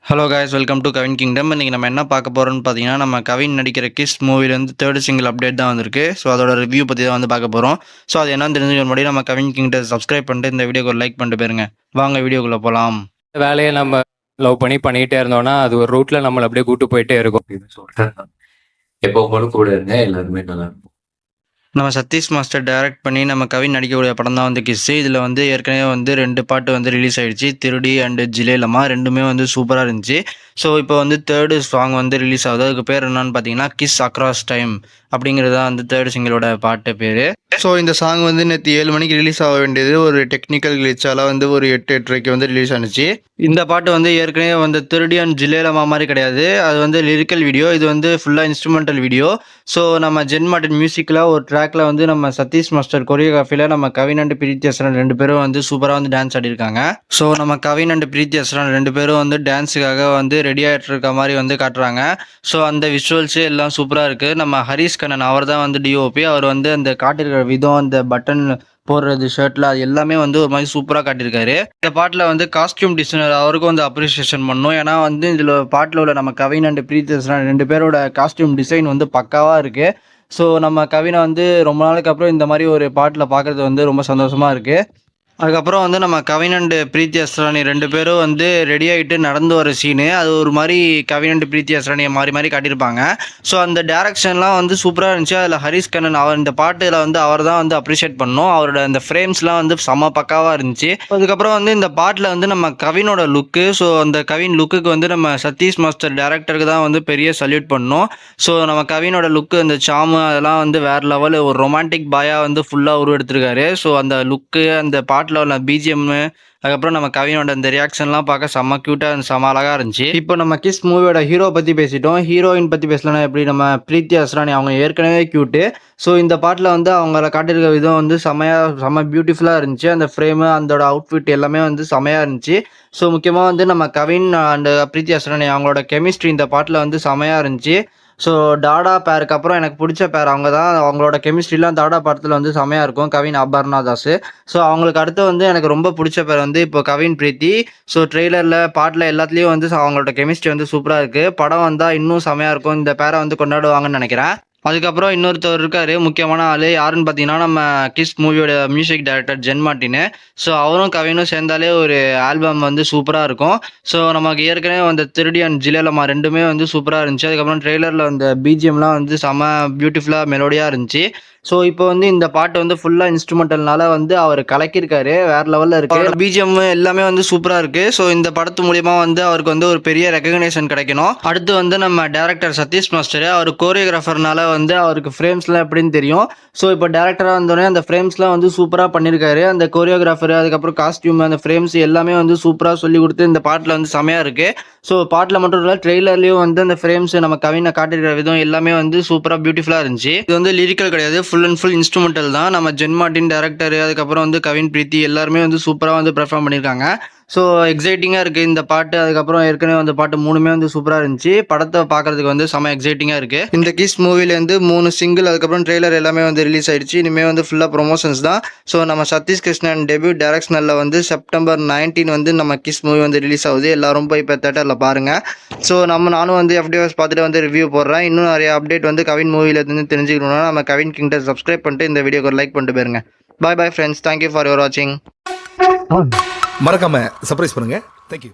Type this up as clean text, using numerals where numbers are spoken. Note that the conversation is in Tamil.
Hello guys, welcome to Kavin kingdom. இன்றைக்கி நம்ம என்ன பார்க்க போகிறோம்னு பார்த்தீங்கன்னா, நம்ம கவின் நடிக்கிற கிஸ் மூவிலேருந்து தேர்ட் சிங்கிள் அப்டேட் தான் வந்திருக்கு. ஸோ அதோட ரிவ்யூ பற்றி தான் வந்து பார்க்க போகிறோம். ஸோ அது என்னன்னு தெரிஞ்சுக்க முன்னாடி நம்ம கவின் கிங்டம் சப்ஸ்கிரைப் பண்ணிட்டு இந்த வீடியோக்கு ஒரு லைக் பண்ணிட்டு போயிருங்க. வாங்க வீடியோக்குள்ளே போகலாம். வேலையை நம்ம லவ் பண்ணிட்டே இருந்தோம்னா அது ஒரு ரூட்ல நம்மளை அப்படியே கூட்டு போயிட்டே இருக்கும் அப்படின்னு சொல்லிட்டு எப்போ போல கூட இருங்க, எல்லாருமே நல்லா இருக்கும். நம்ம சதீஷ் மாஸ்டர் டைரக்ட் பண்ணி நம்ம கவின் நடிக்கக்கூடிய படம் தான் வந்து கிஸ்ஸு. இதில் வந்து ஏற்கனவே வந்து 2 பாட்டு வந்து ரிலீஸ் ஆகிடுச்சு, திருடி அண்டு ஜிலேலமா. ரெண்டுமே வந்து சூப்பராக இருந்துச்சு. ஸோ இப்போ வந்து தேர்டு சாங் வந்து ரிலீஸ் ஆகுது. அதுக்கு பேர் என்னன்னு பார்த்தீங்கன்னா கிஸ் அக்ராஸ் டைம் அப்படிங்கிறது தான் வந்து தேர்ட் சிங்கிளோட பாட்டு பேர். ஸோ இந்த சாங் வந்து நேற்று 7 மணிக்கு ரிலீஸ் ஆக வேண்டியது ஒரு டெக்னிக்கல் கிளிச்சால் வந்து ஒரு 8-8:30 வந்து ரிலீஸ் ஆனிச்சு. இந்த பாட்டு வந்து ஏற்கனவே வந்து திருடி அண்ட் ஜிலேலமா மாதிரி கிடையாது. அது வந்து லிரிக்கல் வீடியோ, இது வந்து ஃபுல்லாக இன்ஸ்ட்ருமெண்டல் வீடியோ. ஸோ நம்ம ஜென் மார்ட்டின் மியூசிக்கில் ஒரு ட்ராக்ல வந்து நம்ம சதீஷ் மாஸ்டர் கொரியோகிராஃபியில் நம்ம கவின் அண்ட் பிரீத்தி அஸ்ரான் 2 பேரும் வந்து சூப்பராக வந்து டான்ஸ் ஆடிருக்காங்க. ஸோ நம்ம கவின் அண்ட் பிரீத்தி அஸ்ரான் 2 பேரும் வந்து டான்ஸுக்காக வந்து ரெடி ஆகிட்டு இருக்க மாதிரி வந்து காட்டுறாங்க. ஸோ அந்த விஷுவல்ஸு எல்லாம் சூப்பராக இருக்குது. நம்ம ஹரிஷ் கண்ணன் அவர் தான் வந்து டிஓபி. அவர் வந்து அந்த காட்டிருக்கிற விதம், அந்த பட்டன் போடுறது ஷர்ட்டில், அது எல்லாமே வந்து ஒரு மாதிரி சூப்பராக காட்டியிருக்காரு. இந்த பாட்டில் வந்து காஸ்டியூம் டிசைனர் அவருக்கும் வந்து அப்ரிசியேஷன் பண்ணணும். ஏன்னா வந்து இதில் பாட்டில் உள்ள நம்ம கவின் அண்ட் பிரீத்தி அஸ்ரான் 2 பேரோட காஸ்டியூம் டிசைன் வந்து பக்காவாக இருக்குது. ஸோ நம்ம கவினை வந்து ரொம்ப நாளுக்கு அப்புறம் இந்த மாதிரி ஒரு பாட்டில் பார்க்குறது வந்து ரொம்ப சந்தோஷமாக இருக்குது. அதுக்கப்புறம் வந்து நம்ம கவின் அண்டு பிரீத்தி அஸ்ரானி 2 பேரும் வந்து ரெடி ஆகிட்டு நடந்து வர சீனு, அது ஒரு மாதிரி கவின் அண்டு பிரீத்தி அஸ்ரானியை மாறி மாறி காட்டியிருப்பாங்க. ஸோ அந்த டேரக்ஷன்லாம் வந்து சூப்பராக இருந்துச்சு. அதில் ஹரிஷ் கண்ணன் அவர் இந்த பாட்டில் வந்து அவர் தான் வந்து அப்ரிஷியேட் பண்ணோம். அவரோட அந்த ஃப்ரேம்ஸ்லாம் வந்து செம்ம பக்காவாக இருந்துச்சு. அதுக்கப்புறம் வந்து இந்த பாட்டில் வந்து நம்ம கவினோட லுக்கு, ஸோ அந்த கவின் லுக்குக்கு வந்து நம்ம சதீஷ் மாஸ்டர் டேரக்டருக்கு தான் வந்து பெரிய சல்யூட் பண்ணோம். ஸோ நம்ம கவினோட லுக்கு, அந்த சாமு, அதெல்லாம் வந்து வேறு லெவல், ஒரு ரொமான்டிக் பாயாக வந்து ஃபுல்லாக உருவெடுத்திருக்காரு. ஸோ அந்த லுக்கு, அந்த பாட்டில் உள்ள பிஜிஎம்மு, அதுக்கப்புறம் நம்ம கவினோட அந்த ரியாக்ஷன்லாம் பார்க்க செம்ம க்யூட்டாக செம்ம அழகாக இருந்துச்சு. இப்போ நம்ம கிஸ் மூவியோட ஹீரோ பற்றி பேசிட்டோம். ஹீரோயின் பற்றி பேசலன்னா எப்படி, நம்ம பிரீத்தி அஸ்ரானி அவங்க ஏற்கனவே க்யூட்டு. ஸோ இந்த பாட்டில் வந்து அவங்கள காட்டியிருக்க விதம் வந்து செம்ம பியூட்டிஃபுல்லாக இருந்துச்சு. அந்த ஃப்ரேமு, அதோட அவுட்ஃபிட் எல்லாமே வந்து செம்மையாக இருந்துச்சு. ஸோ முக்கியமாக வந்து நம்ம கவின் அண்ட் பிரீத்தி அஸ்ரானி அவங்களோட கெமிஸ்ட்ரி இந்த பாட்டில் வந்து செம்மையாக இருந்துச்சு. ஸோ டாடா பேருக்கு அப்புறம் எனக்கு பிடிச்ச பேர் அவங்க தான். அவங்களோட கெமிஸ்ட்ரிலாம் டாடா படத்தில் வந்து செமையாக இருக்கும், கவின் அபர்ணா தாஸ். ஸோ அவங்களுக்கு அடுத்து வந்து எனக்கு ரொம்ப பிடிச்ச பேர் வந்து இப்போ கவின் பிரீத்தி. ஸோ ட்ரெய்லரில், பாட்டில் எல்லாத்துலேயும் வந்து அவங்களோட கெமிஸ்ட்ரி வந்து சூப்பராக இருக்குது. படம் வந்தால் இன்னும் செமையாக இருக்கும். இந்த பேரை வந்து கொண்டாடுவாங்கன்னு நினைக்கிறேன். அதுக்கப்புறம் இன்னொருத்தர் இருக்கார், முக்கியமான ஆள். யாருன்னு பார்த்தீங்கன்னா நம்ம கிஸ் மூவியோட music director Jen Martin. So அவரும் கவினும் சேர்ந்தாலே ஒரு ஆல்பம் வந்து சூப்பராக இருக்கும். ஸோ நமக்கு ஏற்கனவே வந்து திருடி அண்ட் ஜிலேலமா 2மே வந்து சூப்பராக இருந்துச்சு. அதுக்கப்புறம் ட்ரெய்லரில் அந்த பிஜிஎம்லாம் வந்து செம்ம பியூட்டிஃபுல்லாக மெலோடியாக இருந்துச்சு. ஸோ இப்போ வந்து இந்த பாட்டு வந்து ஃபுல்லாக இன்ஸ்ட்ருமெண்டல்னால வந்து அவர் கலக்கியிருக்காரு, வேறு லெவலில் இருக்குது. பிஜிஎம் எல்லாமே வந்து சூப்பராக இருக்குது. ஸோ இந்த படத்து மூலிமா வந்து அவருக்கு வந்து ஒரு பெரிய ரெகக்னேஷன் கிடைக்கணும். அடுத்து வந்து நம்ம டேரக்டர் சதீஷ் மாஸ்டர், அவர் கோரியோகிராஃபர்னால வந்து அவருக்கு ஃப்ரேம்ஸ்லாம் எப்படின்னு தெரியும். ஸோ இப்போ டேரக்டராக வந்தோடனே அந்த ஃப்ரேம்ஸ்லாம் வந்து சூப்பராக பண்ணியிருக்காரு. அந்த கோரியோகிராஃபர், அதுக்கப்புறம் காஸ்டியூம், அந்த ஃப்ரேம்ஸ் எல்லாமே வந்து சூப்பராக சொல்லி கொடுத்து இந்த பாட்டில் வந்து செமையாக இருக்குது. ஸோ பாட்டில் மட்டும் இல்லை, ட்ரெய்லர்லேயும் வந்து அந்த ஃப்ரேம்ஸ் நம்ம கவினை காட்டியிருக்கிற விதம் எல்லாமே வந்து சூப்பராக பியூட்டிஃபுல்லாக இருந்துச்சு. இது வந்து லிரிக்கல் கிடையாது, ஃபுல் அண்ட் ஃபுல் இன்ஸ்ட்ருமெண்டல் தான். நம்ம ஜென் மார்ட்டின் டேரக்டர், அதுக்கப்புறம் வந்து கவின் பிரீத்தி எல்லாருமே வந்து சூப்பராக வந்து பெர்ஃபார்ம் பண்ணியிருக்காங்க. ஸோ எக்ஸைட்டிங்காக இருக்குது இந்த பாட்டு. அதுக்கப்புறம் ஏற்கனவே வந்து பாட்டு 3மே வந்து சூப்பராக இருந்துச்சு. படத்தை பார்க்குறதுக்கு வந்து செம்ம எக்ஸைட்டிங்காக இருக்குது. இந்த கிஸ் மூவிலேருந்து 3 சிங்கிள், அதுக்கப்புறம் ட்ரெய்லர் எல்லாமே வந்து ரிலீஸ் ஆயிடுச்சு. இனிமேல் வந்து ஃபுல்லாக ப்ரொமோஷன்ஸ் தான். ஸோ நம்ம சதீஷ் கிருஷ்ணன் டெபியூ டைரக்ஷனில் வந்து செப்டம்பர் 19 வந்து நம்ம கிஸ் மூவி வந்து ரிலீஸ் ஆகுது. எல்லாரும் போய் இப்போ தேட்டரில் பாருங்கள். ஸோ நானும் வந்து எஃப்டிஎஸ் பார்த்துட்டு வந்து ரிவ்யூ போடுறேன். இன்னும் நிறைய அப்டேட் வந்து கவின் மூவிலேருந்து தெரிஞ்சுக்கணும்னா நம்ம கவின் கிங்டம் சப்ஸ்கிரைப் பண்ணிட்டு இந்த வீடியோக்கு ஒரு லைக் பண்ணிட்டு போயிருங்க. Bye bye friends, thank you for your வாட்சிங். மறக்காம சர்ப்ரைஸ் பண்ணுங்க. தேங்க்யூ.